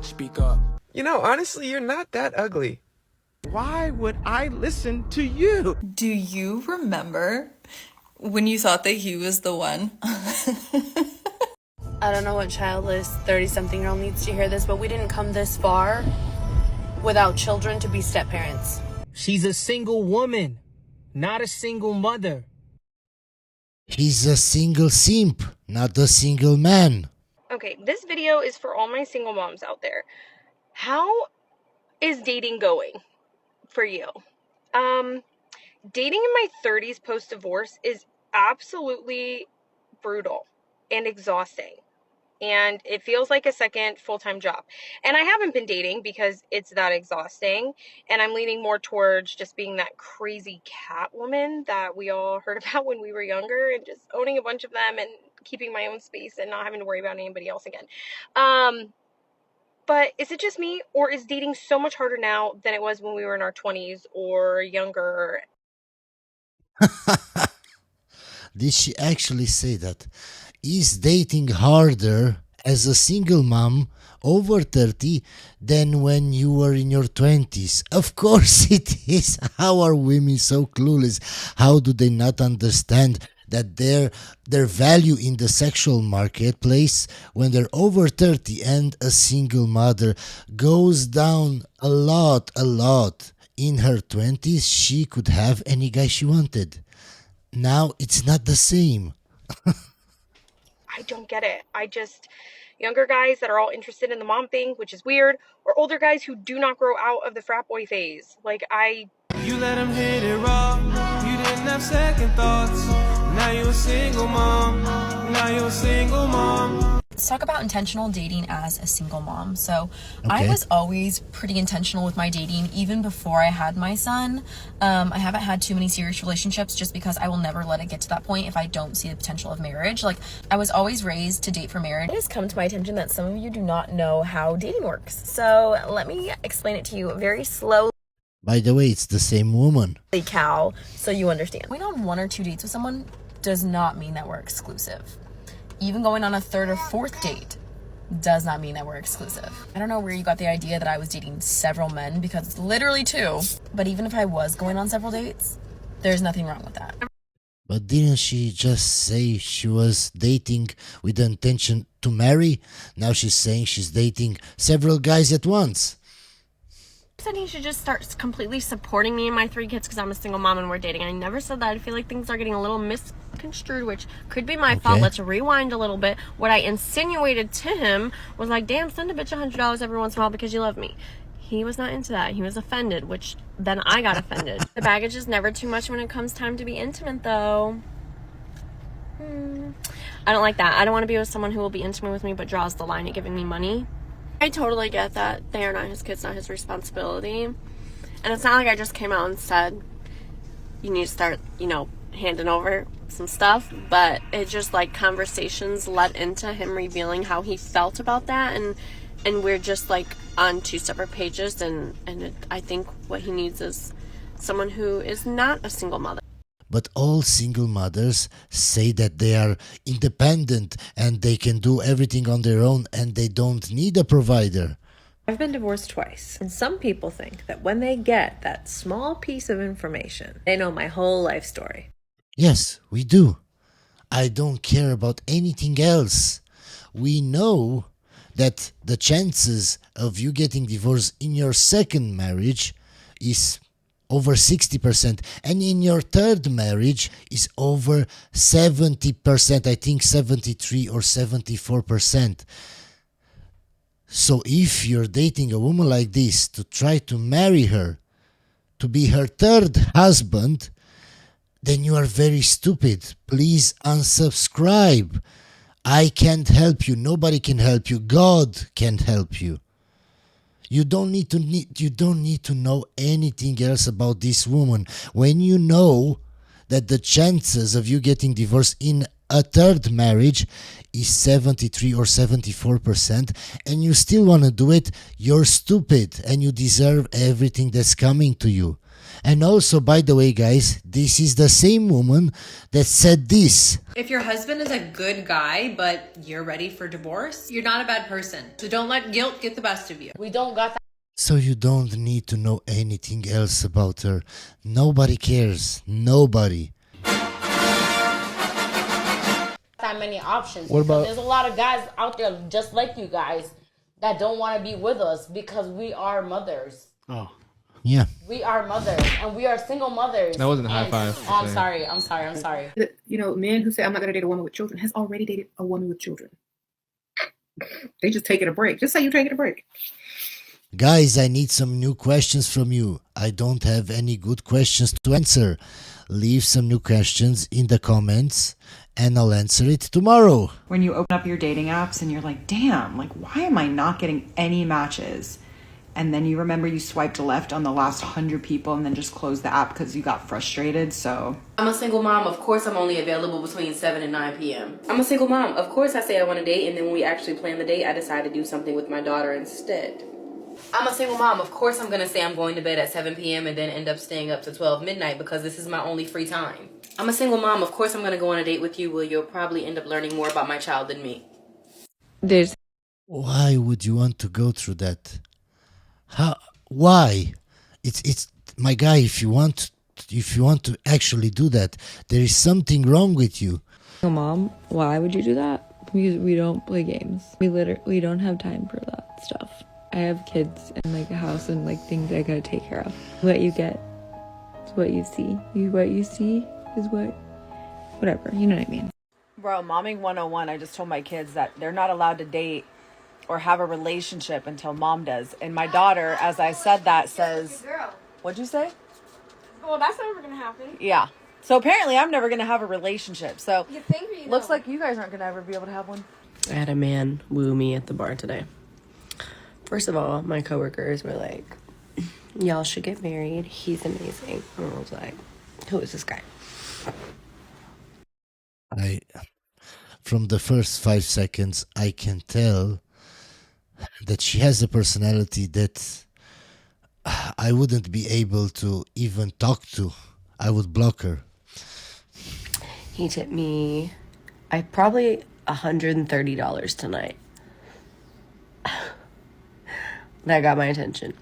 Speak up. You know, honestly, you're not that ugly. Why would I listen to you? Do you remember when you thought that he was the one? I don't know what childless 30-something-year-old needs to hear this, but we didn't come this far without children to be step-parents. She's a single woman, not a single mother. He's a single simp, not a single man. Okay, this video is for all my single moms out there. How is dating going for you? Dating in my 30s post-divorce is absolutely brutal and exhausting. And it feels like a second full-time job. And I haven't been dating because it's that exhausting. And I'm leaning more towards just being that crazy cat woman that we all heard about when we were younger, and just owning a bunch of them and keeping my own space and not having to worry about anybody else again. But is it just me, or is dating so much harder now than it was when we were in our 20s or younger? Did she actually say that? Is dating harder as a single mom over 30 than when you were in your 20s? Of course it is. How are women so clueless? How do they not understand that their value in the sexual marketplace when they're over 30 and a single mother goes down a lot? In her 20s, she could have any guy she wanted. Now it's not the same. I don't get it. Younger guys that are all interested in the mom thing, which is weird, or older guys who do not grow out of the frat boy phase. You let him hit it raw. You didn't have second thoughts. Now you're a single mom. Let's talk about intentional dating as a single mom. So I was always pretty intentional with my dating, even before I had my son. I haven't had too many serious relationships just because I will never let it get to that point if I don't see the potential of marriage. I was always raised to date for marriage. It has come to my attention that some of you do not know how dating works. So let me explain it to you very slowly. By the way, it's the same woman. Cal, so you understand. Going on 1 or 2 dates with someone does not mean that we're exclusive. Even going on a 3rd or 4th date does not mean that we're exclusive. I don't know where you got the idea that I was dating several men, because it's literally 2. But even if I was going on several dates, there's nothing wrong with that. But didn't she just say she was dating with the intention to marry? Now she's saying she's dating several guys at once. I said he should just start completely supporting me and my 3 kids because I'm a single mom and we're dating. I never said that. I feel like things are getting a little misconstrued, which could be my fault. Let's rewind a little bit. What I insinuated to him was like, damn, send a bitch $100 every once in a while because you love me. He was not into that. He was offended, which then I got offended. The baggage is never too much when it comes time to be intimate, though. I don't like that. I don't want to be with someone who will be intimate with me but draws the line at giving me money. I totally get that they are not his kids, not his responsibility. And it's not like I just came out and said, you need to start, handing over some stuff. But it just conversations led into him revealing how he felt about that. And we're just on 2 separate pages. And I think what he needs is someone who is not a single mother. But all single mothers say that they are independent and they can do everything on their own and they don't need a provider. I've been divorced twice, and some people think that when they get that small piece of information, they know my whole life story. Yes, we do. I don't care about anything else. We know that the chances of you getting divorced in your 2nd marriage is over 60%, and in your 3rd marriage is over 70%, I think 73 or 74%. So if you're dating a woman like this to try to marry her, to be her 3rd husband, then you are very stupid. Please unsubscribe. I can't help you. Nobody can help you. God can't help you. You don't need to know anything else about this woman. When you know that the chances of you getting divorced in a 3rd marriage is 73 or 74%, and you still want to do it, you're stupid and you deserve everything that's coming to you. And also, by the way, guys, this is the same woman that said this. If your husband is a good guy, but you're ready for divorce, you're not a bad person. So don't let guilt get the best of you. We don't got So you don't need to know anything else about her. Nobody cares. Nobody. that many options. What about- There's a lot of guys out there just like you guys that don't want to be with us because we are mothers. Oh. Yeah. We are mothers, and we are single mothers. That wasn't a high And- five. Oh, I'm sorry. You know, men who say I'm not going to date a woman with children has already dated a woman with children. They just taking a break. Just say you're taking a break. Guys, I need some new questions from you. I don't have any good questions to answer. Leave some new questions in the comments and I'll answer it tomorrow. When you open up your dating apps and you're like, damn, like, why am I not getting any matches? And then you remember you swiped left on the last 100 people and then just closed the app because you got frustrated. So I'm a single mom. Of course, I'm only available between 7 and 9 p.m. I'm a single mom. Of course, I say I want to date, and then when we actually plan the date, I decide to do something with my daughter instead. I'm a single mom. Of course, I'm going to say I'm going to bed at 7 p.m. and then end up staying up to 12 midnight because this is my only free time. I'm a single mom. Of course, I'm going to go on a date with you where you'll probably end up learning more about my child than me. Why would you want to go through that? How? Why? It's my guy. If you want to actually do that, there is something wrong with you. Mom, why would you do that? Because we don't play games. We don't have time for that stuff. I have kids and like a house and like things I gotta take care of. What you get is what you see. What you see is whatever. You know what I mean? Bro, momming 101, I just told my kids that they're not allowed to date or have a relationship until mom does. And my daughter, as I said that, says, what'd you say? Well, that's never gonna happen. Yeah. So apparently I'm never going to have a relationship. So You think you looks like you guys aren't going to ever be able to have one. I had a man woo me at the bar today. First of all, my coworkers were like, y'all should get married. He's amazing. And I was like, who is this guy? From the first 5 seconds, I can tell that she has a personality that I wouldn't be able to even talk to. I would block her. He tipped me, probably $130 tonight. That got my attention.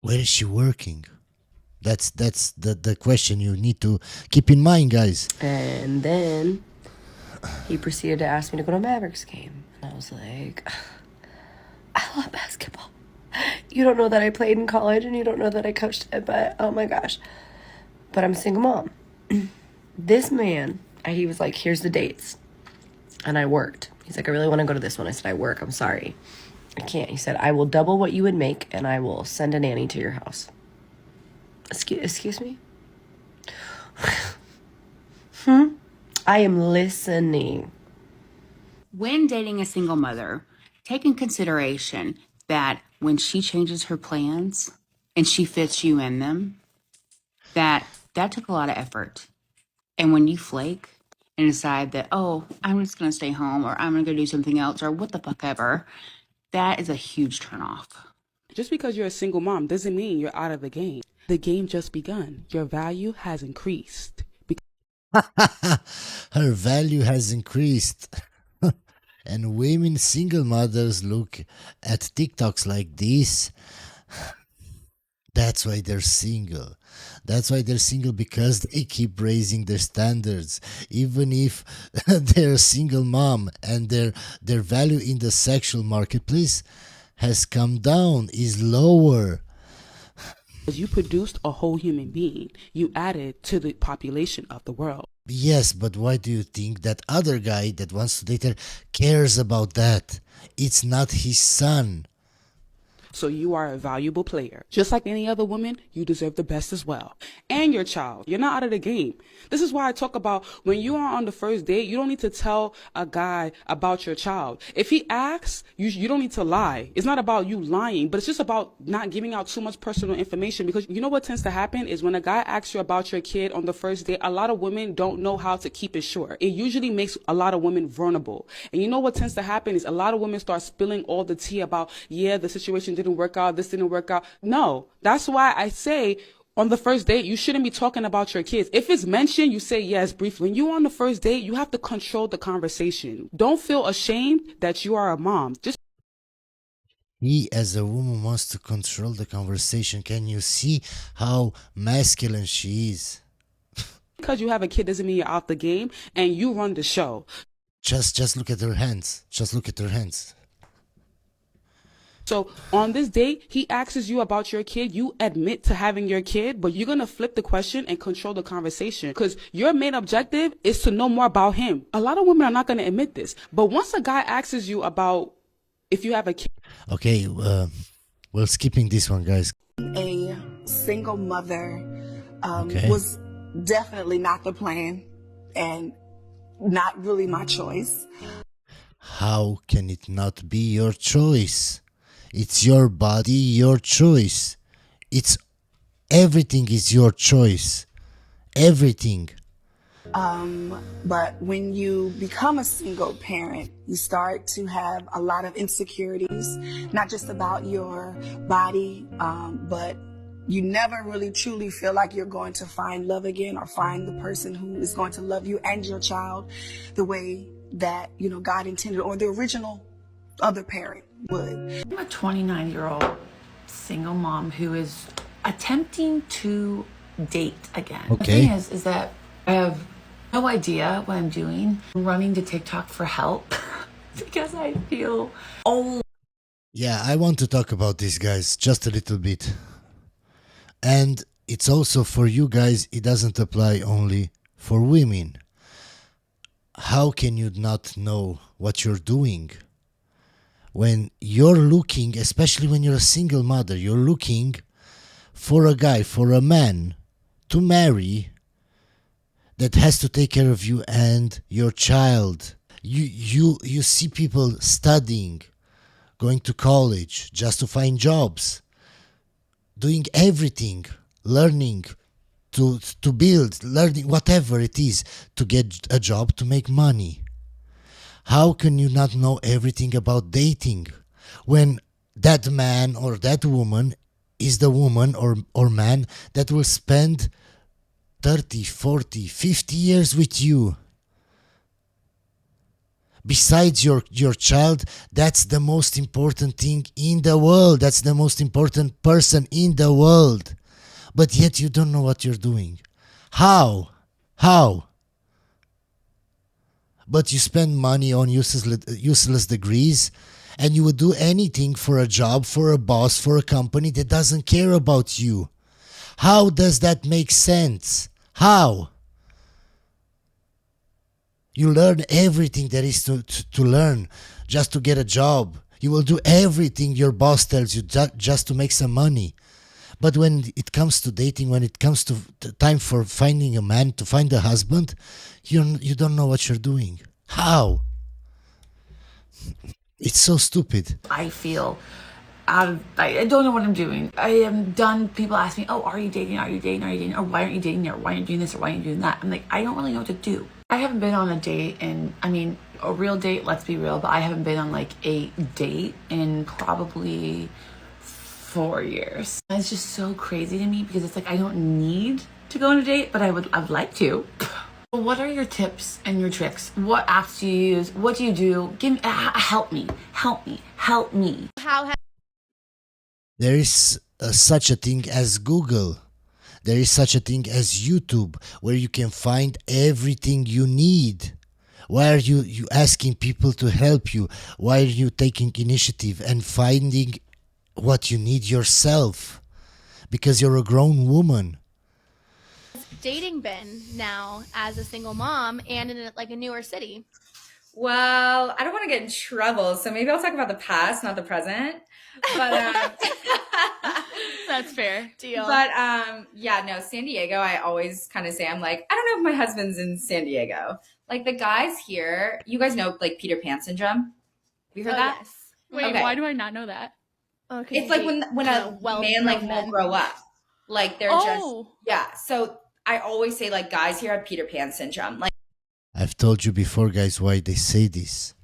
Where is she working? That's the question you need to keep in mind, guys. And then he proceeded to ask me to go to a Mavericks game. And I was like, I love basketball. You don't know that I played in college and you don't know that I coached it, but oh my gosh. But I'm a single mom. This man, he was like, here's the dates. And I worked. He's like, I really want to go to this one. I said, I work. I'm sorry. I can't. He said, I will double what you would make and I will send a nanny to your house. Excuse me? I am listening. When dating a single mother, take in consideration that when she changes her plans and she fits you in them, that took a lot of effort. And when you flake and decide that, oh, I'm just going to stay home or I'm going to go do something else or what the fuck ever, that is a huge turnoff. Just because you're a single mom doesn't mean you're out of the game. The game just begun. Your value has increased. Her value has increased. And women, single mothers look at TikToks like this. That's why they're single. That's why they're single, because they keep raising their standards. Even if they're a single mom and their value in the sexual marketplace has come down, is lower. Because you produced a whole human being. You added to the population of the world. Yes, but why do you think that other guy that wants to date her cares about that? It's not his son. So you are a valuable player. Just like any other woman, you deserve the best as well. And your child. You're not out of the game. This is why I talk about when you are on the first date, you don't need to tell a guy about your child. If he asks, you don't need to lie. It's not about you lying, but it's just about not giving out too much personal information, because you know what tends to happen is when a guy asks you about your kid on the first date, a lot of women don't know how to keep it short. It usually makes a lot of women vulnerable. And you know what tends to happen is a lot of women start spilling all the tea about, yeah, the situation didn't work out, this didn't work out. No, that's why I say On the first date, you shouldn't be talking about your kids. If it's mentioned, you say yes briefly. When you're on the first date, you have to control the conversation. Don't feel ashamed that you are a mom. Just He, as a woman, wants to control the conversation. Can you see how masculine she is? because you have a kid doesn't mean you're out the game and you run the show. Just look at her hands. Just look at her hands. So on this date, he asks you about your kid. You admit to having your kid, but you're going to flip the question and control the conversation because your main objective is to know more about him. A lot of women are not going to admit this, but once a guy asks you about if you have a kid. Okay, we're skipping this one, guys. A single mother Okay. was definitely not the plan and not really my choice. How can it not be your choice? It's your body, your choice. It's everything is your choice. Everything. But when you become a single parent, you start to have a lot of insecurities, not just about your body, but you never really truly feel like you're going to find love again or find the person who is going to love you and your child the way that, you know, God intended or the original other parent would. I'm a 29-year-old single mom who is attempting to date again. Okay. The thing is that I have no idea what I'm doing. I'm running to TikTok for help because I feel old. Yeah, I want to talk about this, guys, just a little bit. And it's also for you guys, it doesn't apply only for women. How can you not know what you're doing? When you're looking, especially when you're a single mother, you're looking for a guy, for a man to marry that has to take care of you and your child. You see people studying, going to college just to find jobs, doing everything, learning to build, learning whatever it is to get a job to make money. How can you not know everything about dating when that man or that woman is the woman or man that will spend 30, 40, 50 years with you? Besides your child, that's the most important thing in the world. That's the most important person in the world. But yet you don't know what you're doing. How? How? But you spend money on useless degrees, and you would do anything for a job, for a boss, for a company that doesn't care about you. How does that make sense? How? You learn everything there is to learn just to get a job. You will do everything your boss tells you just to make some money. But when it comes to dating, when it comes to time for finding a man, to find a husband, you don't know what you're doing. How? It's so stupid. I feel I don't know what I'm doing. I am done. People ask me, oh, are you dating? Are you dating? Are you dating? Or why aren't you dating? Or why aren't you doing this? Or why aren't you doing that? I'm like, I don't really know what to do. I haven't been on a date a real date, let's be real, but I haven't been on like a date in probably 4 years. It's just so crazy to me because it's like I don't need to go on a date, but I'd like to. What are your tips and your tricks? What apps do you use? What do you do? Give me, help me. There is such a thing as Google. There is such a thing as YouTube, where you can find everything you need. Why are you asking people to help you? Why are you taking initiative and finding what you need yourself? Because you're a grown woman. Dating been now as a single mom and in a newer city? Well, I don't want to get in trouble, so maybe I'll talk about the past, not the present. But That's fair. Deal. But yeah, no, San Diego, I always kind of say, I'm like, I don't know if my husband's in San Diego. Like the guys here, you guys know like Peter Pan syndrome. Have you heard that? Yes. Wait, Okay. why do I not know that? Okay. It's like when a man like won't grow up. Like they're just yeah. So I always say like guys here have Peter Pan syndrome. Like I've told you before, guys, why they say this.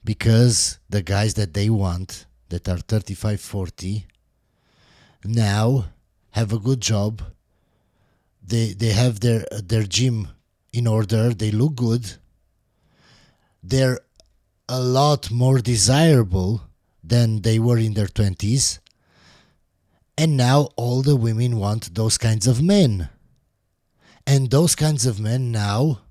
Because the guys that they want, that are 35, 40, now have a good job. They have their gym in order. They look good. They're a lot more desirable than they were in their 20s. And now all the women want those kinds of men. And those kinds of men now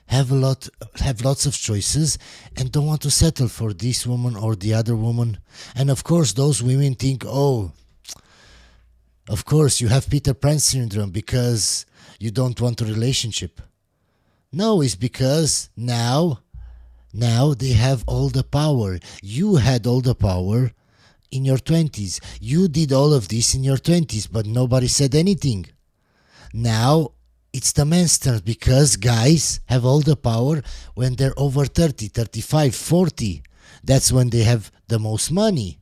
have lots of choices and don't want to settle for this woman or the other woman. And of course those women think, oh, of course you have Peter Pan syndrome because you don't want a relationship. No, it's because now they have all the power. You had all the power in your 20s. You did all of this in your 20s, but nobody said anything. Now it's the men's turn because guys have all the power when they're over 30, 35, 40. That's when they have the most money.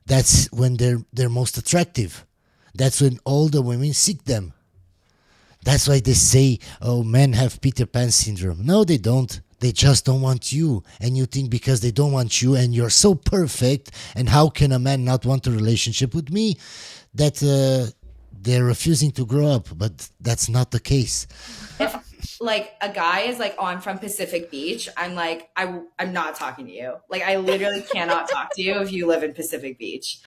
That's when they're most attractive. That's when all the women seek them. That's why they say, oh, men have Peter Pan syndrome. No, they don't. They just don't want you. And you think because they don't want you and you're so perfect, and how can a man not want a relationship with me, that they're refusing to grow up. But that's not the case. If like a guy is like, oh, I'm from Pacific Beach, I'm like, I'm not talking to you. Like, I literally cannot talk to you if you live in Pacific Beach.